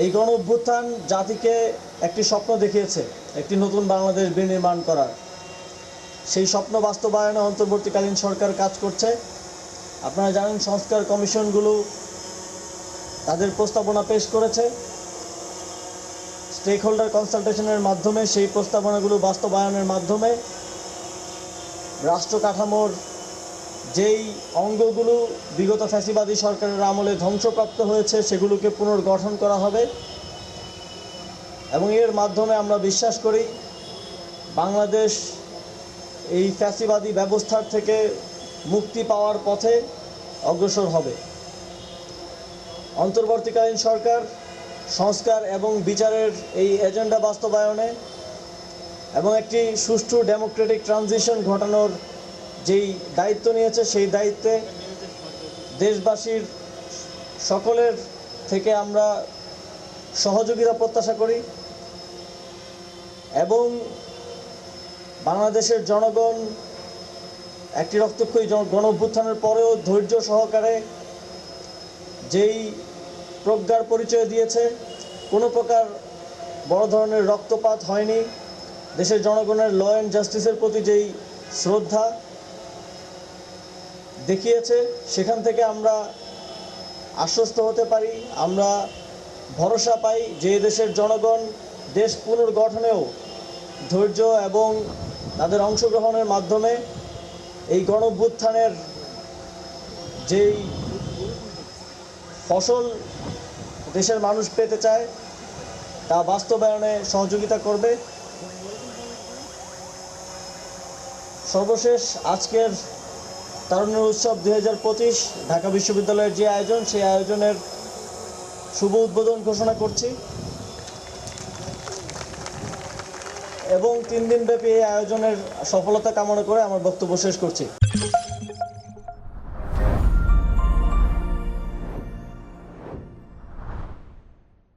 এই গণ অভ্যুত্থান জাতিকে একটি স্বপ্ন দেখিয়েছে, একটি নতুন বাংলাদেশ বিনির্মাণ করার। সেই স্বপ্ন বাস্তবায়নে অন্তর্বর্তীকালীন সরকার কাজ করছে। আপনারা জানেন সংস্কার কমিশনগুলো তাদের প্রস্তাবনা পেশ করেছে। স্টেক হোল্ডার কনসালটেশনের মাধ্যমে সেই প্রস্তাবনাগুলো বাস্তবায়নের মাধ্যমে রাষ্ট্র কাঠামোর যেই অঙ্গগুলো বিগত ফ্যাসিবাদী সরকারের আমলে ধ্বংসপ্রাপ্ত হয়েছে সেগুলোকে পুনর্গঠন করা হবে এবং এর মাধ্যমে আমরা বিশ্বাস করি বাংলাদেশ এই ফ্যাসিবাদী ব্যবস্থার থেকে মুক্তি পাওয়ার পথে অগ্রসর হবে। অন্তর্বর্তীকালীন সরকার সংস্কার এবং বিচারের এই এজেন্ডা বাস্তবায়নে এবং একটি সুষ্ঠু ডেমোক্রেটিক ট্রানজিশন ঘটানোর যেই দায়িত্ব নিয়েছে সেই দায়িত্বে দেশবাসীর সকলের থেকে আমরা সহযোগিতা প্রত্যাশা করি এবং বাংলাদেশের জনগণ একটি রক্তক্ষয়ী গণ অভ্যুত্থানের পরেও ধৈর্য সহকারে যেই প্রজ্ঞার পরিচয় দিয়েছে, কোনো প্রকার বড় ধরনের রক্তপাত হয়নি, দেশের জনগণের ল অ্যান্ড জাস্টিসের প্রতি যেই শ্রদ্ধা দেখিয়েছে সেখান থেকে আমরা আশ্বস্ত হতে পারি, আমরা ভরসা পাই যে দেশের জনগণ দেশ পুনর্গঠনেও ধৈর্য এবং তাদের অংশগ্রহণের মাধ্যমে এই গণ অভ্যুত্থানের যেই ফসল দেশের মানুষ পেতে চায় তা বাস্তবায়নে সহযোগিতা করবে। সর্বশেষ আজকের তারুণ্যের উৎসব 2025 ঢাকা বিশ্ববিদ্যালয়ের যে আয়োজন, সেই আয়োজনের শুভ উদ্বোধন ঘোষণা করছি এবং 3 দিনব্যাপী এই আয়োজনের সফলতা কামনা করে আমার বক্তব্য শেষ করছি।